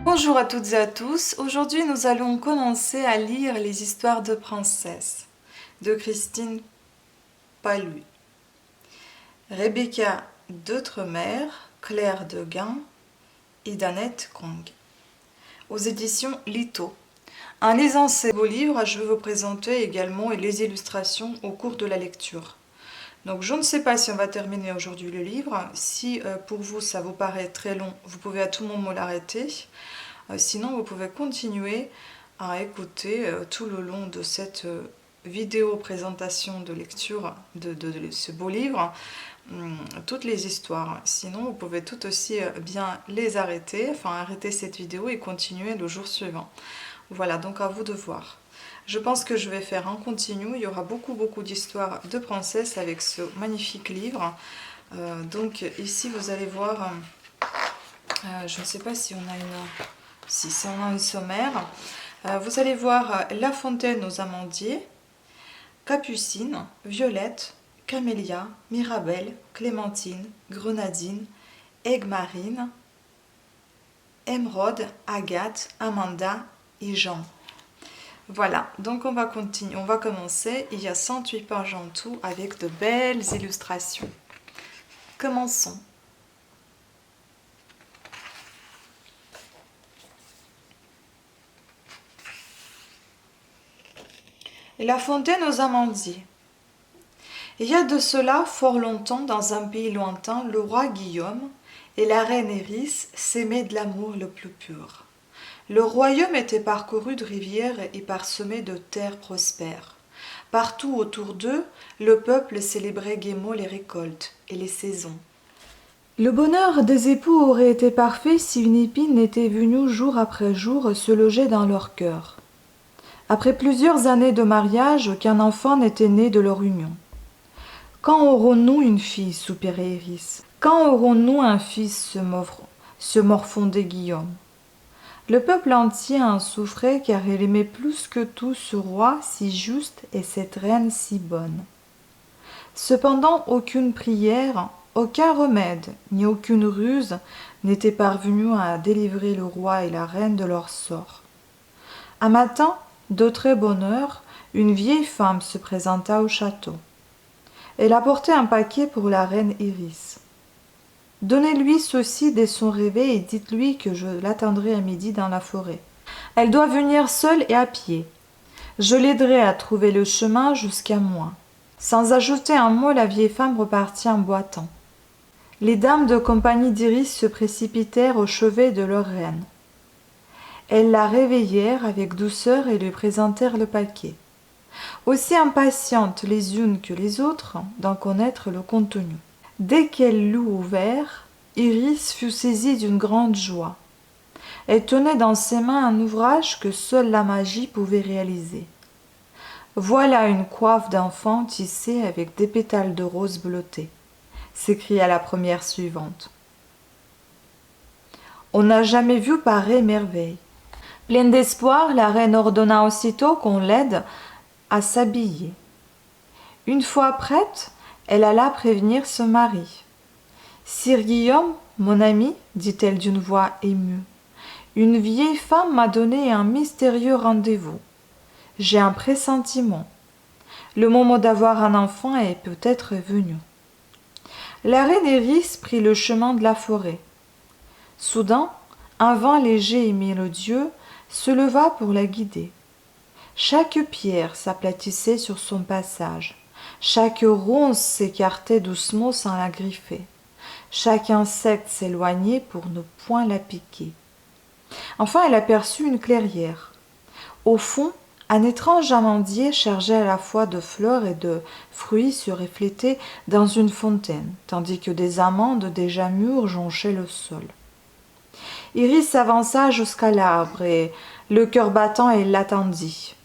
Bonjour à toutes et à tous. Aujourd'hui, nous allons commencer à lire les histoires de princesses de Christine Palluy. Rebecca d'Outremer, Claire Deguin et Danette Kong. Aux éditions Lito. En lisant ces beaux livres, je vais vous présenter également les illustrations au cours de la lecture. Donc je ne sais pas si on va terminer aujourd'hui le livre. Si pour vous ça vous paraît très long, vous pouvez à tout moment l'arrêter. Sinon, vous pouvez continuer à écouter tout le long de cette vidéo présentation de lecture de ce beau livre, toutes les histoires. Sinon, vous pouvez tout aussi bien les arrêter, enfin arrêter cette vidéo et continuer le jour suivant. Voilà, donc à vous de voir. Je pense que je vais faire en continu. Il y aura beaucoup d'histoires de princesses avec ce magnifique livre. Donc ici, vous allez voir, je ne sais pas si on a une sommaire. Vous allez voir La Fontaine aux Amandiers, Capucine, Violette, Camélia, Mirabelle, Clémentine, Grenadine, Aigues-Marine, Émeraude, Agathe, Amanda et Jean. Voilà, donc on va commencer. Il y a 108 pages en tout avec de belles illustrations. Commençons. La Fontaine aux Amandiers. Il y a de cela fort longtemps, dans un pays lointain, le roi Guillaume et la reine Iris s'aimaient de l'amour le plus pur. Le royaume était parcouru de rivières et parsemé de terres prospères. Partout autour d'eux, le peuple célébrait gaiement les récoltes et les saisons. Le bonheur des époux aurait été parfait si une épine n'était venue jour après jour se loger dans leur cœur. Après plusieurs années de mariage, aucun enfant n'était né de leur union. Quand aurons-nous une fille, soupirait Iris. Quand aurons-nous un fils, se morfondait Guillaume. Le peuple entier en souffrait car il aimait plus que tout ce roi si juste et cette reine si bonne. Cependant, aucune prière, aucun remède, ni aucune ruse n'était parvenu à délivrer le roi et la reine de leur sort. Un matin, de très bonne heure, une vieille femme se présenta au château. Elle apportait un paquet pour la reine Iris. « Donnez-lui ceci dès son réveil et dites-lui que je l'attendrai à midi dans la forêt. Elle doit venir seule et à pied. Je l'aiderai à trouver le chemin jusqu'à moi. » Sans ajouter un mot, la vieille femme repartit en boitant. Les dames de compagnie d'Iris se précipitèrent au chevet de leur reine. Elles la réveillèrent avec douceur et lui présentèrent le paquet. Aussi impatientes les unes que les autres d'en connaître le contenu. Dès qu'elle l'eut ouvert, Iris fut saisie d'une grande joie. Elle tenait dans ses mains un ouvrage que seule la magie pouvait réaliser. Voilà une coiffe d'enfant tissée avec des pétales de rose bleutés, s'écria la première suivante. On n'a jamais vu pareille merveille. Pleine d'espoir, la reine ordonna aussitôt qu'on l'aide à s'habiller. Une fois prête, elle alla prévenir son mari. « Sire Guillaume, mon ami, dit-elle d'une voix émue, une vieille femme m'a donné un mystérieux rendez-vous. J'ai un pressentiment. Le moment d'avoir un enfant est peut-être venu. » La reine Iris prit le chemin de la forêt. Soudain, un vent léger et mélodieux se leva pour la guider. Chaque pierre s'aplatissait sur son passage. Chaque ronce s'écartait doucement sans la griffer. Chaque insecte s'éloignait pour ne point la piquer. Enfin, elle aperçut une clairière. Au fond, un étrange amandier chargé à la fois de fleurs et de fruits se reflétait dans une fontaine, tandis que des amandes déjà mûres jonchaient le sol. Iris s'avança jusqu'à l'arbre et, le cœur battant, elle l'attendit.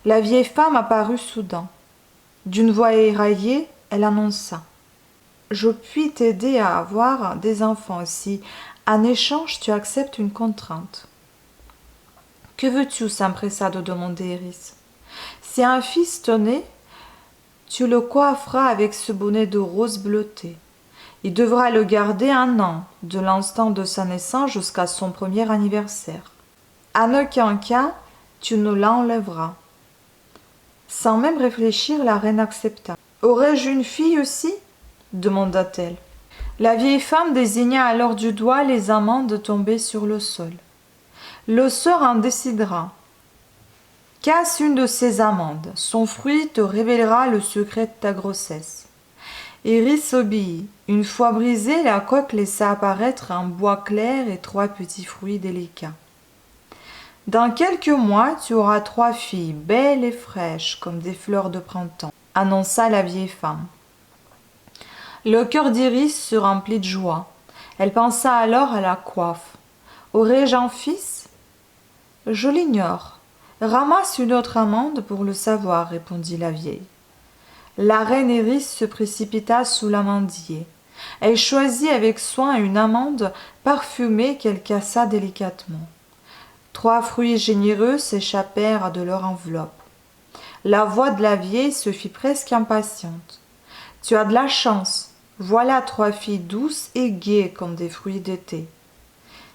La vieille femme apparut soudain. D'une voix éraillée, elle annonça. « Je puis t'aider à avoir des enfants si, en échange, tu acceptes une contrainte. »« Que veux-tu » s'empressa de demander Iris. « Si un fils te naît, tu le coifferas avec ce bonnet de rose bleutée. Il devra le garder 1 an, de l'instant de sa naissance jusqu'à son premier anniversaire. En aucun cas, tu ne l'enlèveras. Sans même réfléchir, la reine accepta. « Aurais-je une fille aussi ?» demanda-t-elle. La vieille femme désigna alors du doigt les amandes tombées sur le sol. « Le sort en décidera. Casse une de ces amandes. Son fruit te révélera le secret de ta grossesse. » Iris obéit. Une fois brisée, la coque laissa apparaître un bois clair et 3 petits fruits délicats. « Dans quelques mois, tu auras 3 filles, belles et fraîches, comme des fleurs de printemps, » annonça la vieille femme. Le cœur d'Iris se remplit de joie. Elle pensa alors à la coiffe. « Aurais-je un fils ?»« Je l'ignore. Ramasse une autre amande pour le savoir, » répondit la vieille. La reine Iris se précipita sous l'amandier. Elle choisit avec soin une amande parfumée qu'elle cassa délicatement. 3 fruits généreux s'échappèrent de leur enveloppe. La voix de la vieille se fit presque impatiente. « Tu as de la chance. Voilà 3 filles douces et gaies comme des fruits d'été. »«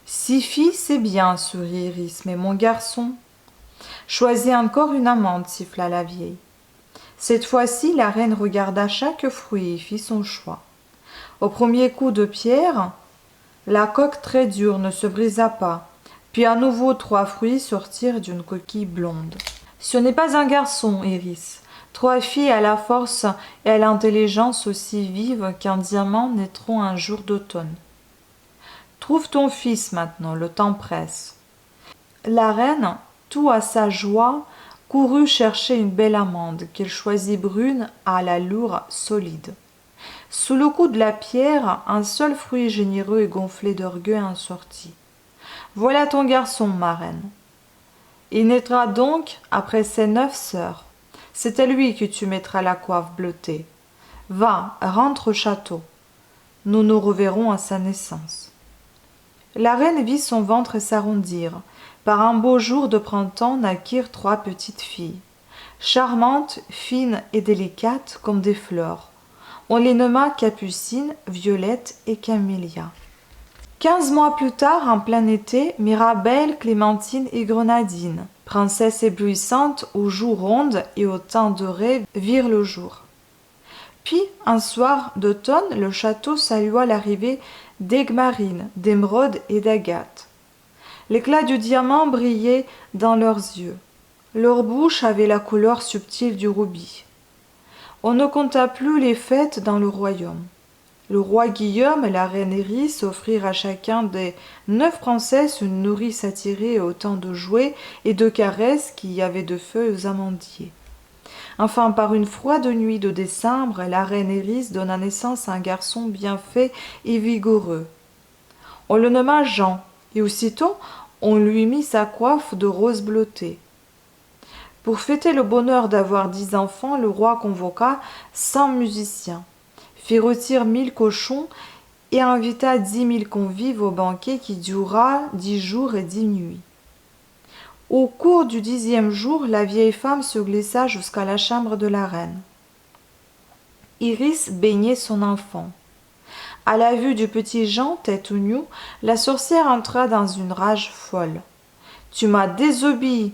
6 filles, c'est bien, sourit Iris, mais mon garçon... » Choisis encore une amande, siffla la vieille. Cette fois-ci, la reine regarda chaque fruit et fit son choix. Au premier coup de pierre, la coque très dure ne se brisa pas. Puis à nouveau 3 fruits sortirent d'une coquille blonde. « Ce n'est pas un garçon, Iris. 3 filles à la force et à l'intelligence aussi vive qu'un diamant naîtront un jour d'automne. Trouve ton fils maintenant, le temps presse. » La reine, tout à sa joie, courut chercher une belle amande qu'elle choisit brune à la loure solide. Sous le coup de la pierre, un seul fruit généreux et gonflé d'orgueil en sortit. « Voilà ton garçon, ma reine. Il naîtra donc après ses 9 sœurs. C'est à lui que tu mettras la coiffe bleutée. Va, rentre au château. Nous nous reverrons à sa naissance. » La reine vit son ventre s'arrondir. Par un beau jour de printemps naquirent 3 petites filles, charmantes, fines et délicates comme des fleurs. On les nomma Capucine, Violette et Camélia. 15 mois plus tard, en plein été, Mirabelle, Clémentine et Grenadine, princesses éblouissantes aux joues rondes et aux teints dorés, virent le jour. Puis, un soir d'automne, le château salua l'arrivée d'Aigmarine, d'Émeraude et d'Agathe. L'éclat du diamant brillait dans leurs yeux. Leur bouche avait la couleur subtile du rubis. On ne compta plus les fêtes dans le royaume. Le roi Guillaume et la reine Iris offrirent à chacun des 9 princesses une nourrice attirée autant de jouets et de caresses qu'il y avait de feuilles aux amandiers. Enfin, par une froide nuit de décembre, la reine Iris donna naissance à un garçon bien fait et vigoureux. On le nomma Jean, et aussitôt on lui mit sa coiffe de rose bleutée. Pour fêter le bonheur d'avoir 10 enfants, le roi convoqua 100 musiciens, fit rôtir 1000 cochons et invita 10 000 convives au banquet qui dura 10 jours et 10 nuits. Au cours du 10e jour, la vieille femme se glissa jusqu'à la chambre de la reine. Iris baignait son enfant. À la vue du petit Jean, tête nue, la sorcière entra dans une rage folle. « Tu m'as désobéi.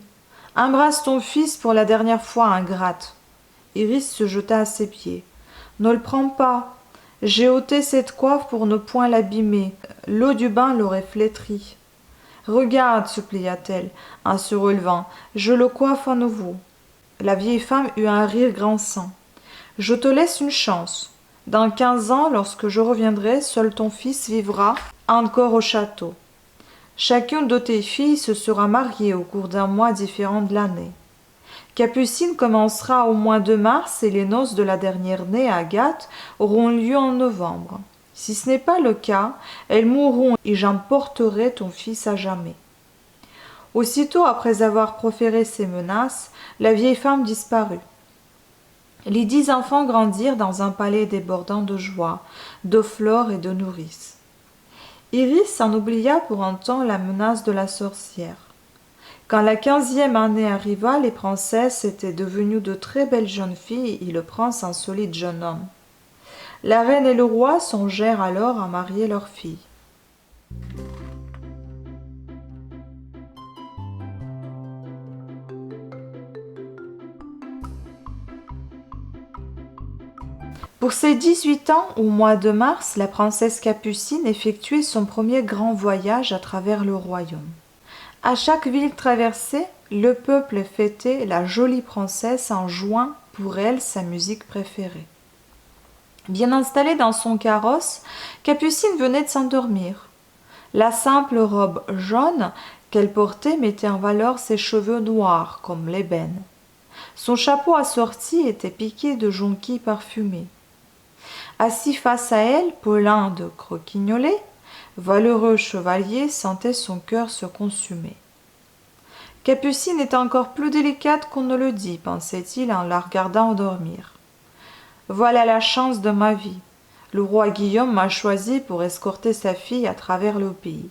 Embrasse ton fils pour la dernière fois, ingrate. » Iris se jeta à ses pieds. « Ne le prends pas. J'ai ôté cette coiffe pour ne point l'abîmer. L'eau du bain l'aurait flétri. »« Regarde, supplia-t-elle, en se relevant, je le coiffe à nouveau. » La vieille femme eut un rire grinçant. « Je te laisse une chance. Dans 15 ans, lorsque je reviendrai, seul ton fils vivra encore au château. Chacune de tes filles se sera mariée au cours d'un mois différent de l'année. Capucine commencera au mois de mars et les noces de la dernière-née, Agathe, auront lieu en novembre. Si ce n'est pas le cas, elles mourront et j'emporterai ton fils à jamais. » Aussitôt après avoir proféré ces menaces, la vieille femme disparut. Les 10 enfants grandirent dans un palais débordant de joie, de fleurs et de nourrices. Iris en oublia pour un temps la menace de la sorcière. Quand la 15e année arriva, les princesses étaient devenues de très belles jeunes filles et le prince un solide jeune homme. La reine et le roi songèrent alors à marier leur fille. Pour ses 18 ans, au mois de mars, la princesse Capucine effectuait son premier grand voyage à travers le royaume. À chaque ville traversée, le peuple fêtait la jolie princesse en jouant pour elle sa musique préférée. Bien installée dans son carrosse, Capucine venait de s'endormir. La simple robe jaune qu'elle portait mettait en valeur ses cheveux noirs comme l'ébène. Son chapeau assorti était piqué de jonquilles parfumées. Assis face à elle, Paulin de Croquignolet, valeureux chevalier, sentait son cœur se consumer. Capucine est encore plus délicate qu'on ne le dit, pensait-il en la regardant dormir. Voilà la chance de ma vie. Le roi Guillaume m'a choisi pour escorter sa fille à travers le pays.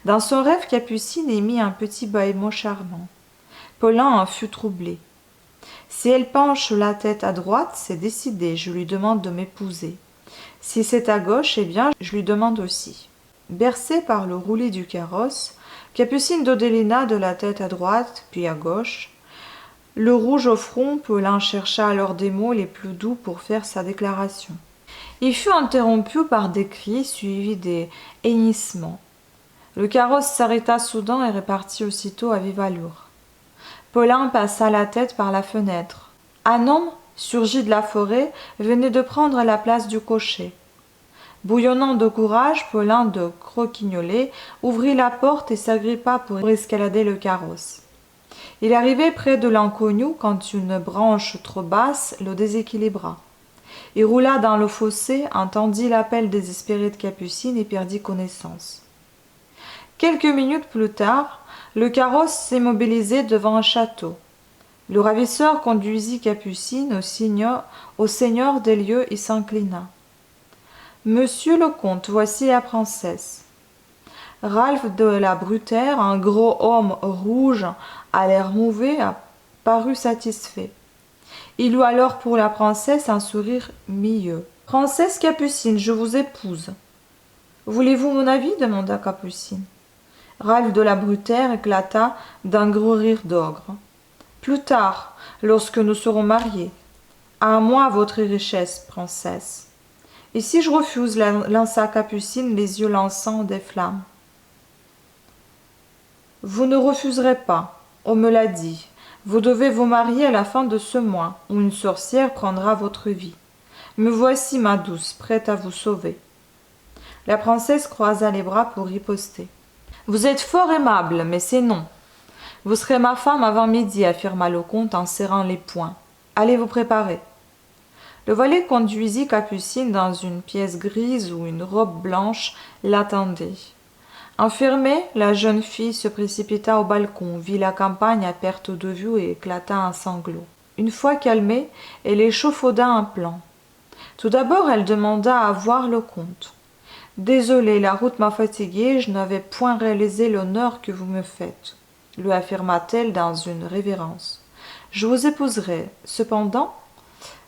Dans son rêve, Capucine émit un petit bâillement charmant. Paulin en fut troublé. Si elle penche la tête à droite, c'est décidé, je lui demande de m'épouser. Si c'est à gauche, eh bien, je lui demande aussi. Bercée par le roulis du carrosse, Capucine dodélina de la tête à droite, puis à gauche. Le rouge au front, Paulin chercha alors des mots les plus doux pour faire sa déclaration. Il fut interrompu par des cris suivis des hennissements. Le carrosse s'arrêta soudain et repartit aussitôt à vive allure. Paulin passa la tête par la fenêtre. Un homme, surgi de la forêt, venait de prendre la place du cocher. Bouillonnant de courage, Paulin de Croquignolet ouvrit la porte et s'agrippa pour escalader le carrosse. Il arrivait près de l'inconnu quand une branche trop basse le déséquilibra. Il roula dans le fossé, entendit l'appel désespéré de Capucine et perdit connaissance. Quelques minutes plus tard, le carrosse s'immobilisait devant un château. Le ravisseur conduisit Capucine au seigneur des lieux et s'inclina. « Monsieur le comte, voici la princesse. » Ralph de la Brutaire, un gros homme rouge à l'air mauvais, parut satisfait. Il eut alors pour la princesse un sourire mielleux. « Princesse Capucine, je vous épouse. »« Voulez-vous mon avis ?» demanda Capucine. Ralph de la Brutaire éclata d'un gros rire d'ogre. « Plus tard, lorsque nous serons mariés. À moi votre richesse, princesse. »« Et si je refuse ?» lança Capucine, les yeux lançant des flammes. « Vous ne refuserez pas, on me l'a dit. Vous devez vous marier à la fin de ce mois, où une sorcière prendra votre vie. Me voici, ma douce, prête à vous sauver. » La princesse croisa les bras pour riposter. « Vous êtes fort aimable, mais c'est non. Vous serez ma femme avant midi, affirma le comte en serrant les poings. Allez vous préparer. » Le valet conduisit Capucine dans une pièce grise où une robe blanche l'attendait. Enfermée, la jeune fille se précipita au balcon, vit la campagne à perte de vue et éclata en sanglots. Une fois calmée, elle échafauda un plan. Tout d'abord, elle demanda à voir le comte. « Désolée, la route m'a fatiguée, je n'avais point réalisé l'honneur que vous me faites, » lui affirma-t-elle dans une révérence. « Je vous épouserai. Cependant, »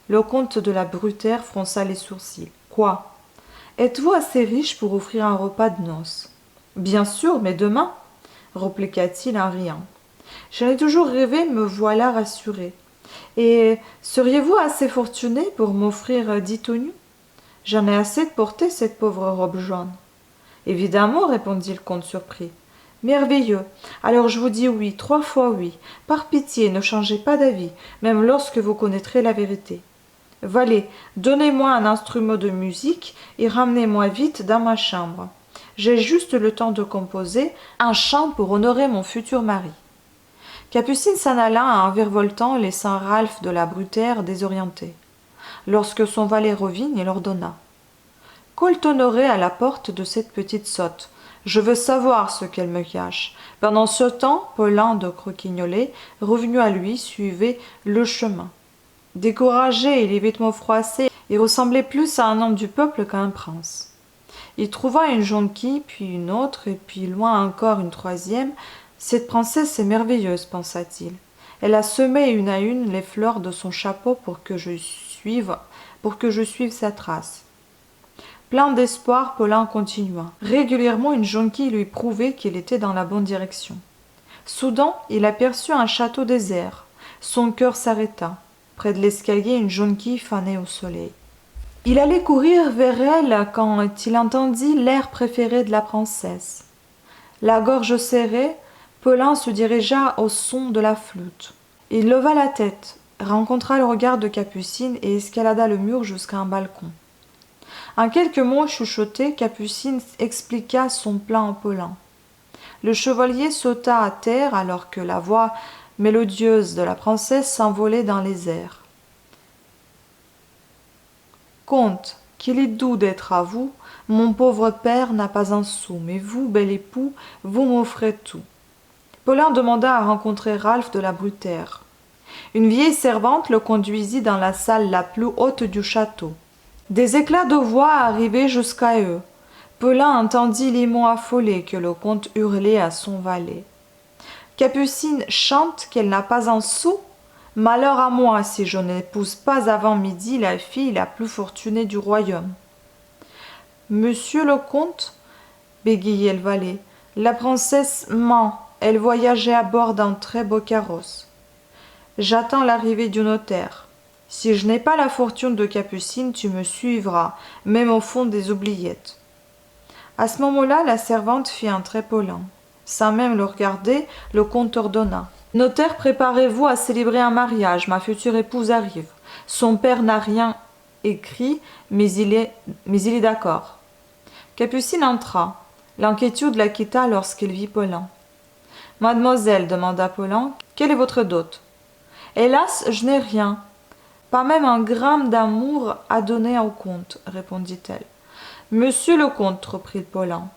le comte de la Brutaire fronça les sourcils. « Quoi? Êtes-vous assez riche pour offrir un repas de noces ?»« Bien sûr, mais demain, » répliqua-t-il en riant. « J'en ai toujours rêvé, me voilà rassuré. Et seriez-vous assez fortuné pour m'offrir 10 tenues? J'en ai assez de porter cette pauvre robe jaune. »« Évidemment, répondit le comte surpris. « Merveilleux. Alors je vous dis oui, 3 fois oui. Par pitié, ne changez pas d'avis, même lorsque vous connaîtrez la vérité. Valet, donnez-moi un instrument de musique et ramenez-moi vite dans ma chambre. J'ai juste le temps de composer un chant pour honorer mon futur mari. » Capucine s'en alla en virevoltant, laissant Ralph de la Brutaire désorienté. Lorsque son valet revint, il ordonna. « Coltonerez à la porte de cette petite sotte. Je veux savoir ce qu'elle me cache. » Pendant ce temps, Paulin de Croquignolet, revenu à lui, suivait le chemin. Découragé et les vêtements froissés, il ressemblait plus à un homme du peuple qu'à un prince. Il trouva une jonquille, puis une autre, et puis loin encore une troisième. « Cette princesse est merveilleuse, pensa-t-il. Elle a semé une à une les fleurs de son chapeau pour que je suive pour que je suive sa trace. Plein d'espoir, Paulin continua. Régulièrement, une jonquille lui prouvait qu'il était dans la bonne direction. Soudain, il aperçut un château désert. Son cœur s'arrêta. Près de l'escalier, une jonquille fanait au soleil. Il allait courir vers elle quand il entendit l'air préféré de la princesse. La gorge serrée, Paulin se dirigea au son de la flûte. Il leva la tête, rencontra le regard de Capucine et escalada le mur jusqu'à un balcon. En quelques mots chuchotés, Capucine expliqua son plan à Paulin. Le chevalier sauta à terre alors que la voix mélodieuse de la princesse s'envolait dans les airs. « Comte, qu'il est doux d'être à vous, mon pauvre père n'a pas un sou, mais vous, bel époux, vous m'offrez tout. » Paulin demanda à rencontrer Ralph de la Brutaire. Une vieille servante le conduisit dans la salle la plus haute du château. Des éclats de voix arrivaient jusqu'à eux. Paulin entendit les mots affolés que le comte hurlait à son valet. « Capucine chante qu'elle n'a pas un sou ? Malheur à moi si je n'épouse pas avant midi la fille la plus fortunée du royaume. »« Monsieur le comte, bégayait le valet, la princesse ment, elle voyageait à bord d'un très beau carrosse. J'attends l'arrivée du notaire. Si je n'ai pas la fortune de Capucine, tu me suivras, même au fond des oubliettes. » À ce moment-là, la servante fit entrer Paulin. Sans même le regarder, le comte ordonna. « Notaire, préparez-vous à célébrer un mariage, ma future épouse arrive. Son père n'a rien écrit, mais il est d'accord. » Capucine entra. L'inquiétude la quitta lorsqu'elle vit Paulin. « Mademoiselle, demanda Paulin, quelle est votre dot ? » « Hélas, je n'ai rien. Pas même un gramme d'amour à donner au comte, répondit-elle. « Monsieur le comte, reprit Paulin,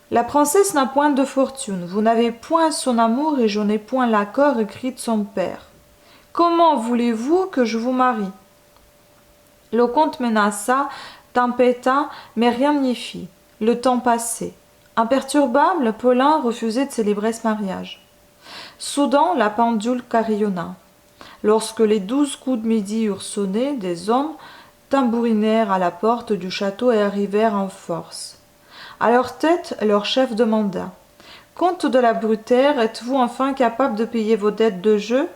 la princesse n'a point de fortune, vous n'avez point son amour et je n'ai point l'accord écrit de son père. Comment voulez-vous que je vous marie ?» Le comte menaça, tempêta, mais rien n'y fit. Le temps passait. Imperturbable, Paulin refusait de célébrer ce mariage. Soudain, la pendule carillonna. Lorsque les 12 coups de midi eurent sonné, des hommes tambourinèrent à la porte du château et arrivèrent en force. À leur tête, leur chef demanda. « Comte de la Brutaire, êtes-vous enfin capable de payer vos dettes de jeu ?»«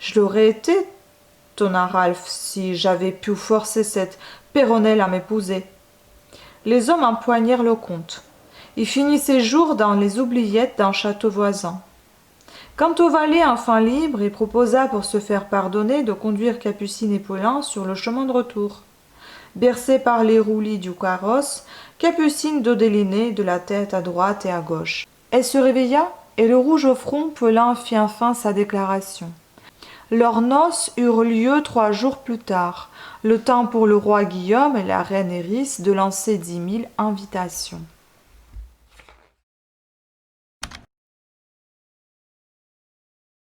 Je l'aurais été, tonna Ralph, si j'avais pu forcer cette Péronnelle à m'épouser. » Les hommes empoignèrent le comte. Il finit ses jours dans les oubliettes d'un château voisin. Quant au valet enfin libre, il proposa pour se faire pardonner de conduire Capucine et Paulin sur le chemin de retour. Bercée par les roulis du carrosse, Capucine dodelinait de la tête à droite et à gauche. Elle se réveilla, et le rouge au front, Paulin fit enfin sa déclaration. Leurs noces eurent lieu 3 jours plus tard, le temps pour le roi Guillaume et la reine Iris de lancer 10 000 invitations.